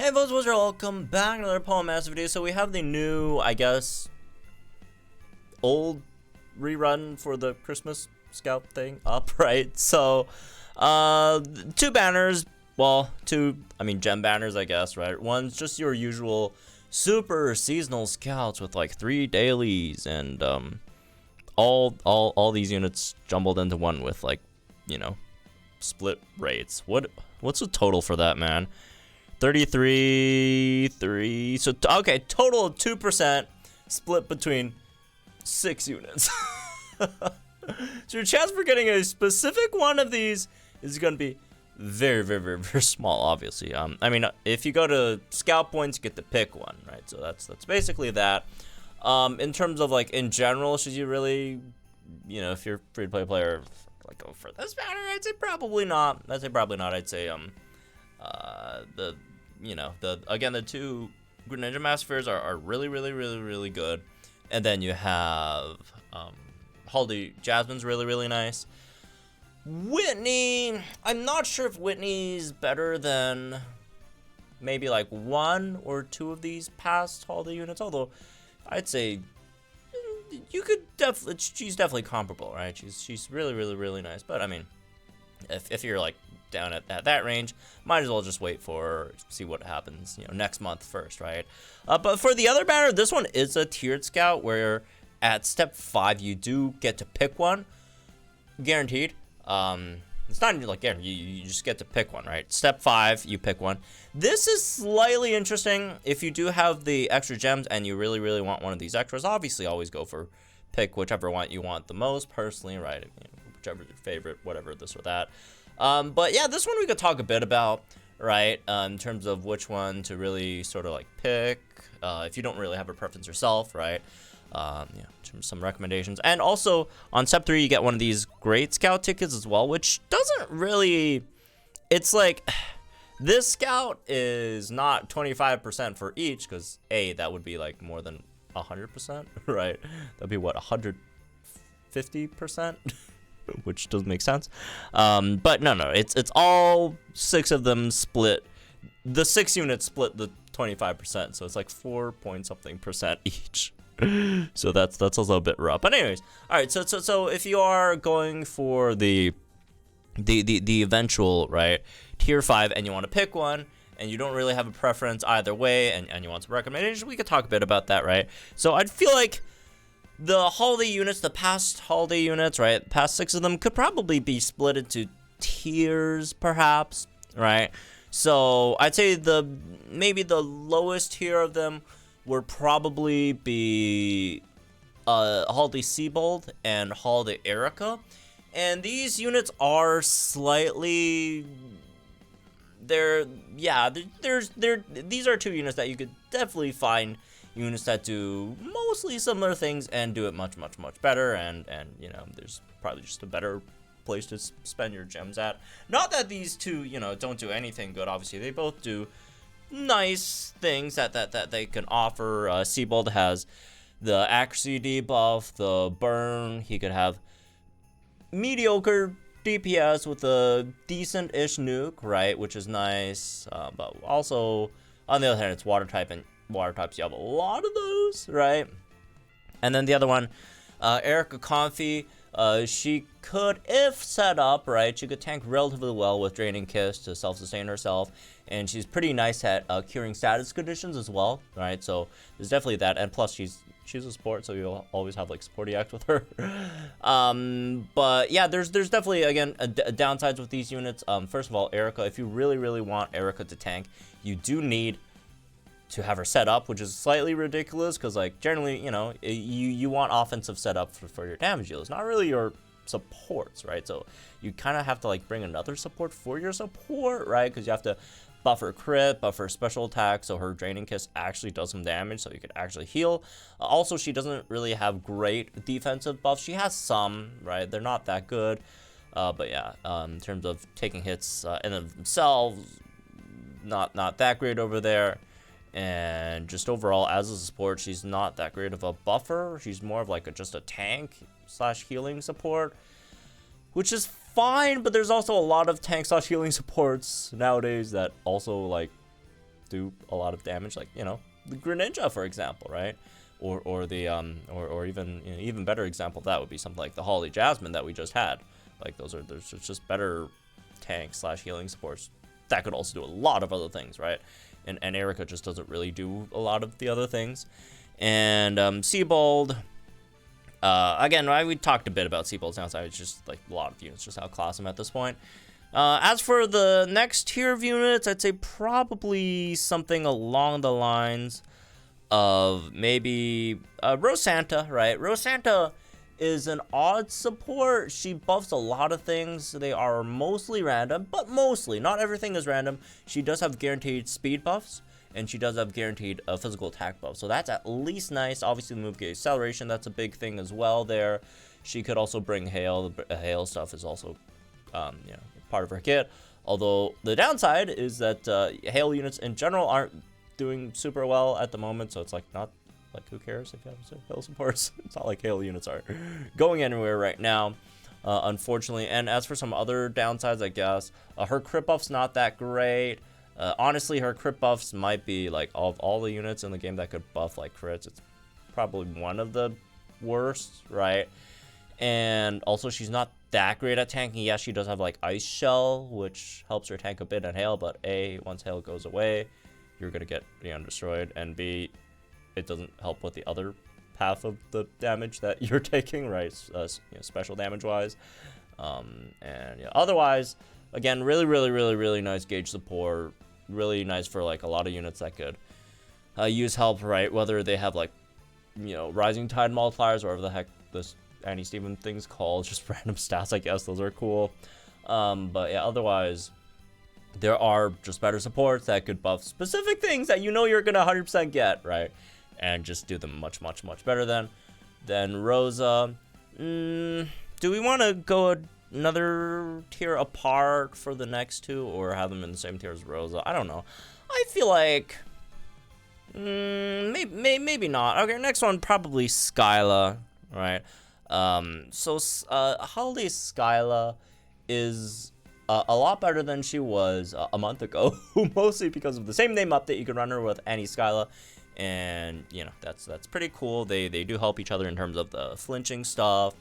Hey folks, what's up? Welcome back to another Poem Master video. So we have the new, I guess, old rerun for the Christmas Scout thing up, right? So, two banners, well, gem banners, I guess, right? One's just your usual super seasonal scouts with like 3 dailies and, all these units jumbled into one with like, you know, split rates. What's the total for that, man? 33, 3, so, okay, total of 2% split between 6 units. So your chance for getting a specific one of these is going to be very, very, very, very small, obviously. I mean, if you go to scout points, you get to pick one, right? So that's basically that. In terms of, like, in general, should you really, you know, if you're a free-to-play player, like, go for this banner? I'd say probably not. I'd say, the two Greninja Massifers are really, really, really, really good. And then you have Holiday Jasmine's really, really nice. Whitney, I'm not sure if Whitney's better than maybe like 1 or 2 of these past Holiday units, although I'd say you could she's definitely comparable, right? She's really, really, really nice. But I mean, if you're like down at that range, might as well just wait for see what happens, you know, next month first, right? But for the other banner, this one is a tiered scout where at step 5 you do get to pick one, guaranteed. It's not even like guaranteed, you just get to pick one, right? Step 5 you pick one. This is slightly interesting if you do have the extra gems and you really, really want one of these extras. Obviously always go for pick whichever one you want the most personally, right? You know, whichever your favorite, whatever, this or that. But yeah, this one we could talk a bit about, right? In terms of which one to really sort of like pick, if you don't really have a preference yourself, right? Some recommendations. And also on step 3, you get one of these great scout tickets as well, which doesn't really, it's like, this scout is not 25% for each, because that would be like more than 100%, right? That'd be what, 150%? Which doesn't make sense. But no, it's all 6 of them split. The 6 units split the 25%, so it's like 4 point something percent each. So that's a little bit rough. But anyways, all right. So if you are going for the eventual, right, tier 5 and you want to pick one and you don't really have a preference either way and you want some recommendations, we could talk a bit about that, right? So I'd feel like the holiday units, the past holiday units, right, past 6 of them could probably be split into tiers, perhaps, right? So I'd say maybe the lowest tier of them would probably be Holiday Siebold and Holiday Erika. And these units are slightly, these are 2 units that you could definitely find units that do mostly similar things and do it much, much, much better, and you know, there's probably just a better place to spend your gems at. Not that these 2, you know, don't do anything good. Obviously, they both do nice things that they can offer. Siebold has the accuracy debuff, the burn. He could have mediocre DPS with a decent-ish nuke, right, which is nice. But also, on the other hand, it's water type, and water types, you have a lot of those, right? And then the other one, Erika Comfey, she could, if set up, right, she could tank relatively well with Draining Kiss to self-sustain herself, and she's pretty nice at curing status conditions as well, right? So there's definitely that, and plus she's a support, so you'll always have like support EX with her. But yeah, there's definitely, again, downsides with these units. First of all, Erika, if you really, really want Erika to tank, you do need to have her set up, which is slightly ridiculous, because like generally, you know, you want offensive setup for your damage deals, not really your supports, right? So you kind of have to like bring another support for your support, right? Because you have to buffer crit, buffer special attack, so her Draining Kiss actually does some damage, so you could actually heal. Also, she doesn't really have great defensive buffs. She has some, right? They're not that good, but yeah, in terms of taking hits in and of themselves, not that great over there. And just overall, as a support, she's not that great of a buffer. She's more of like just a tank / healing support, which is fine, but there's also a lot of tank / healing supports nowadays that also like do a lot of damage, like, you know, the Greninja, for example, right? Or the or even, you know, even better example of that would be something like the Holly Jasmine that we just had. Like, there's just better tank / healing supports that could also do a lot of other things, right? And Erika just doesn't really do a lot of the other things. And Siebold, again, we talked a bit about Siebold's downside. It's just like a lot of units just outclass him at this point. As for the next tier of units, I'd say probably something along the lines of maybe Rosanta, right? Rosanta is an odd support. She buffs a lot of things. They are mostly random, but mostly, not everything is random. She does have guaranteed speed buffs, and she does have guaranteed physical attack buff. So that's at least nice. Obviously, the move gauge acceleration, that's a big thing as well there. She could also bring hail. The hail stuff is also, you know, part of her kit. Although the downside is that hail units in general aren't doing super well at the moment. So it's like not like, who cares if you have hail supports? It's not like hail units are going anywhere right now, unfortunately. And as for some other downsides, I guess, her crit buff's not that great. Honestly, her crit buffs might be, like, of all the units in the game that could buff, like, crits, it's probably one of the worst, right? And also, she's not that great at tanking. Yes, she does have, like, Ice Shell, which helps her tank a bit in hail, but A, once hail goes away, you're going to get destroyed, and B, it doesn't help with the other half of the damage that you're taking, right? You know, special damage-wise. And yeah, otherwise, again, really nice gauge support. Really nice for, like, a lot of units that could use help, right? Whether they have, like, you know, Rising Tide multipliers, or whatever the heck this Annie-Steven thing's called. Just random stats, I guess. Those are cool. But yeah, otherwise, there are just better supports that could buff specific things that you know you're gonna 100% get, right? And just do them much better than Rosa. Do we want to go another tier apart for the next two, or have them in the same tier as Rosa? I don't know. I feel like maybe not. Okay, next one, probably Skyla, right? So Holiday Skyla is a lot better than she was a month ago, mostly because of the same name update. You can run her with any Skyla, and you know, that's pretty cool. They do help each other in terms of the flinching stuff,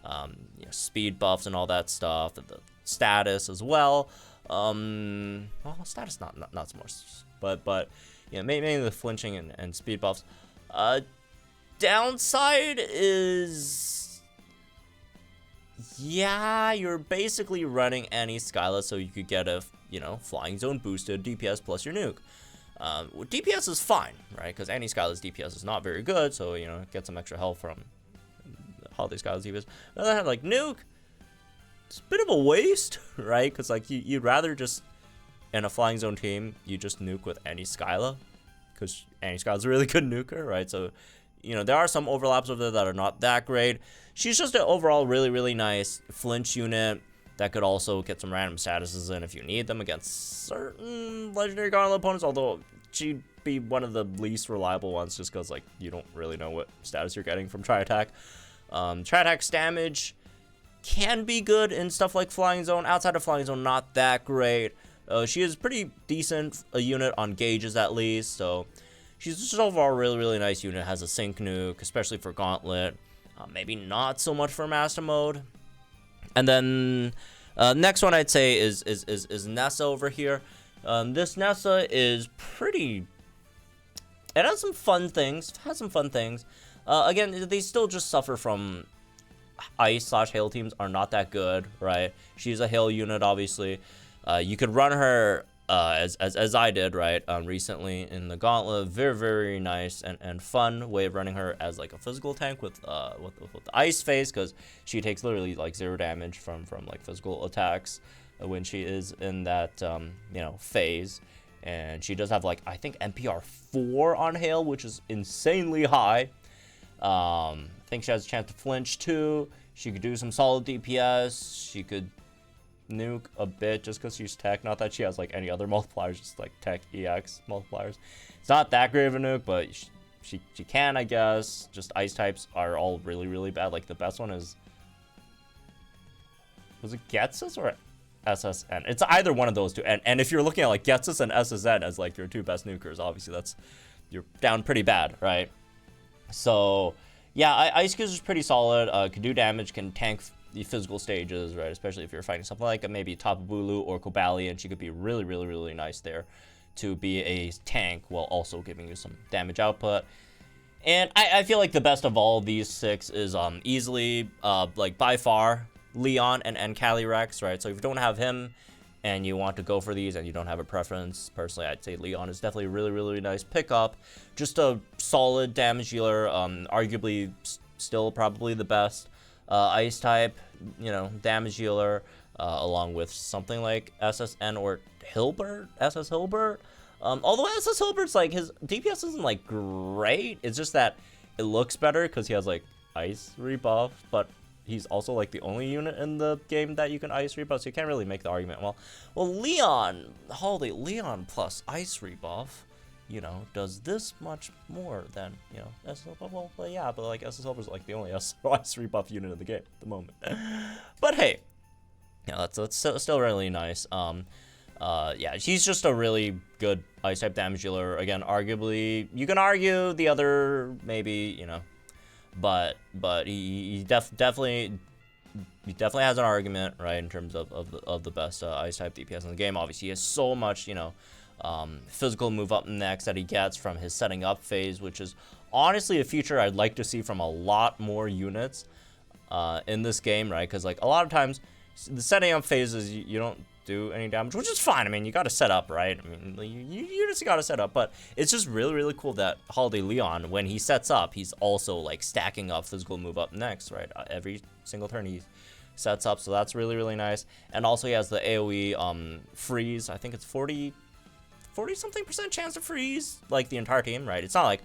you know, speed buffs and all that stuff, and the status as well. Well, status not so much, but yeah, mainly the flinching and speed buffs. Downside is, yeah, you're basically running any Skyla, so you could get a, you know, Flying Zone boosted DPS plus your nuke. DPS is fine, right? Because any Skyla's DPS is not very good, so, you know, get some extra help from Holiday Skyla's DPS. On the other hand, like, nuke, it's a bit of a waste, right? Because, like, you'd rather just, in a Flying Zone team, you just nuke with any Skyla, because any Skyla's a really good nuker, right? So, you know, there are some overlaps over there that are not that great. She's just an overall really nice flinch unit that could also get some random statuses in if you need them against certain Legendary Gauntlet opponents, although she'd be one of the least reliable ones just because, like, you don't really know what status you're getting from Tri-Attack. Tri-Attack's damage can be good in stuff like Flying Zone. Outside of Flying Zone, not that great. She is pretty decent, a unit on gauges at least, so she's just overall a really nice unit. Has a sync nuke, especially for Gauntlet. Maybe not so much for Master Mode. And then next one I'd say is Nessa over here. This Nessa is pretty. It has some fun things. Again, they still just suffer from ice / hail teams are not that good, right? She's a hail unit, obviously. You could run her as I did, right, recently in the Gauntlet. Very nice and fun way of running her as, like, a physical tank with the ice phase, because she takes literally, like, 0 damage from like physical attacks when she is in that you know, phase. And she does have, like, I think NPR 4 on hail, which is insanely high. I think she has a chance to flinch too. She could do some solid DPS. She could nuke a bit just because she's tech. Not that she has, like, any other multipliers, just like tech EX multipliers. It's not that great of a nuke, but she can, I guess. Just ice types are all really bad. Like, the best one is, was it Getsus or SSN. It's either one of those two. And if you're looking at like Getsus and SSN as like your two best nukers, obviously you're down pretty bad, right? So yeah, Eiscue is pretty solid. Can do damage, can tank the physical stages, right? Especially if you're fighting something like maybe Tapu Bulu or Cobalion, she could be really, really, really nice there to be a tank while also giving you some damage output. And I feel like the best of all these 6 is easily like by far Leon and Calyrex, right? So if you don't have him and you want to go for these and you don't have a preference, personally I'd say Leon is definitely a really, really nice pickup. Just a solid damage dealer, arguably still probably the best ice type, you know, damage dealer, along with something like SSN or Hilbert, SS Hilbert. Although SS Hilbert's like, his DPS isn't like great, it's just that it looks better because he has like ice rebuff, but he's also like the only unit in the game that you can ice rebuff, so you can't really make the argument. Well, Leon, Holiday Leon plus ice rebuff, you know, does this much more than, you know, SS Hilbert. Well, yeah, but like SS Hilbert's like the only ice rebuff unit in the game at the moment. But hey, yeah, that's still really nice. Yeah, she's just a really good ice type damage dealer. Again, arguably, you can argue the other maybe, you know, but he definitely has an argument, right, in terms of the best ice type DPS in the game. Obviously, he has so much, you know, physical move up next that he gets from his setting up phase, which is honestly a feature I'd like to see from a lot more units in this game, right? Because like a lot of times the setting up phases you don't do any damage, which is fine. I mean, you got to set up, right? I mean, you just got to set up, but it's just really, really cool that Holiday Leon, when he sets up, he's also like stacking up physical move up next, right? Every single turn he sets up, so that's really, really nice. And also he has the AoE freeze. I think it's 40 something % chance to freeze like the entire team, right? It's not like,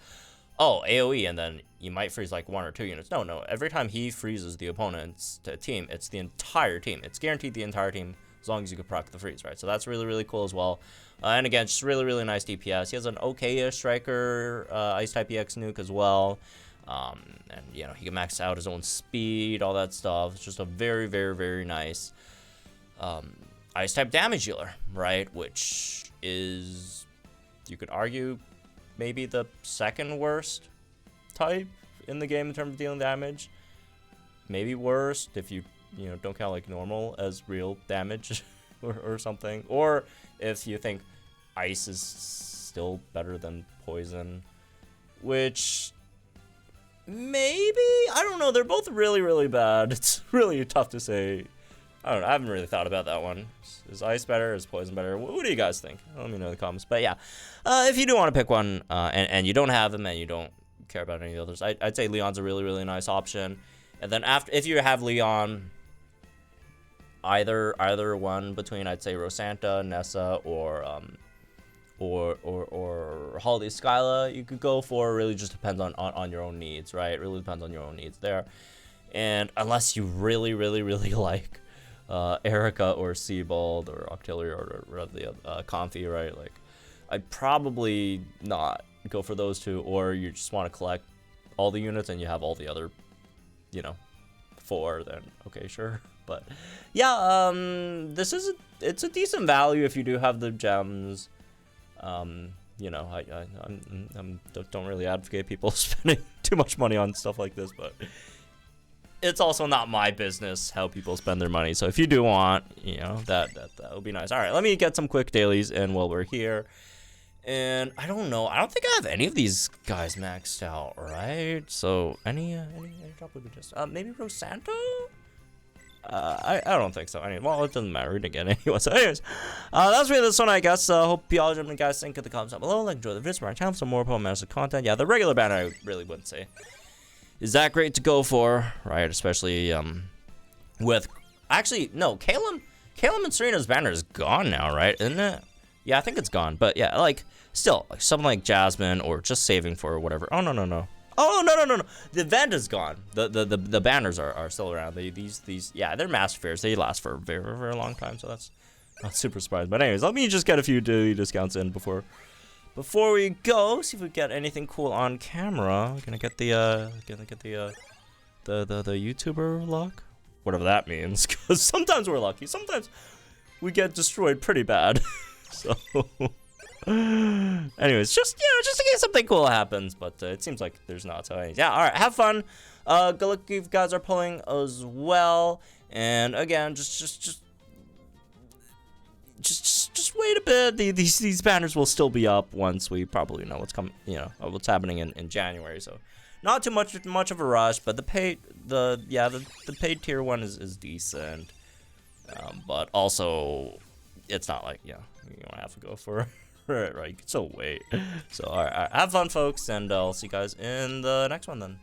oh, AoE and then you might freeze like 1 or 2 units. No, every time he freezes the opponent's team, it's the entire team. It's guaranteed the entire team, as long as you can proc the freeze, right? So that's really, really cool as well. And again, just really, really nice DPS. He has an okay-ish striker ice type EX nuke as well. And you know, he can max out his own speed, all that stuff. It's just a very, very, very nice ice type damage dealer, right? Which is, you could argue, maybe the second worst type in the game in terms of dealing damage. Maybe worst if you don't count like normal as real damage or something. Or if you think ice is still better than poison, which maybe, I don't know. They're both really, really bad. It's really tough to say. I don't know. I haven't really thought about that one. Is ice better? Is poison better? What do you guys think? Let me know in the comments. But yeah, if you do want to pick one and you don't have them and you don't care about any of the others, I'd say Leon's a really, really nice option. And then if you have Leon, either one between, I'd say Rosanta, Nessa, or Holiday Skyla, you could go for. It really just depends on your own needs, right? It really depends on your own needs there. And unless you really, really, really like Erika or Siebold or Octillery or the Comfey, right? Like, I'd probably not go for those two, or you just want to collect all the units and you have all the other, 4, then okay, sure. But yeah, it's a decent value if you do have the gems. I don't really advocate people spending too much money on stuff like this, but it's also not my business how people spend their money. So if you do want, that would be nice. All right, let me get some quick dailies in while we're here. And I don't know. I don't think I have any of these guys maxed out, right? So any drop would be just maybe Rosanta. I don't think so. Well, it doesn't matter. We didn't get anyone. So anyways, that's really this one, I guess. Hope y'all gentlemen guys think in the comments down below. Like, enjoy the video, subscribe to my channel for some more Pokemon Master content. Yeah, the regular banner I really wouldn't say is that great to go for, right? Especially with, actually no, Caleb and Serena's banner is gone now, right? Isn't it? Yeah, I think it's gone. But yeah, like still, like something like Jasmine or just saving for whatever. Oh no. Oh no. The event is gone. The banners are still around. These yeah, they're master fairs. They last for a very, very long time, so that's not super surprised. But anyways, let me just get a few daily discounts in before we go. See if we get anything cool on camera. We're gonna get the YouTuber luck, whatever that means. Because sometimes we're lucky. Sometimes we get destroyed pretty bad. So, anyways, just just in case something cool happens, but it seems like there's not. So, yeah, all right, have fun. Good luck if you guys are pulling as well. And again, just wait a bit. These banners will still be up once we probably know what's coming. You know what's happening in January. So, not too much of a rush. But the paid paid tier one is decent. But also, it's not like you don't have to go for it, right? You can still wait. So, all right, have fun, folks, and I'll see you guys in the next one then.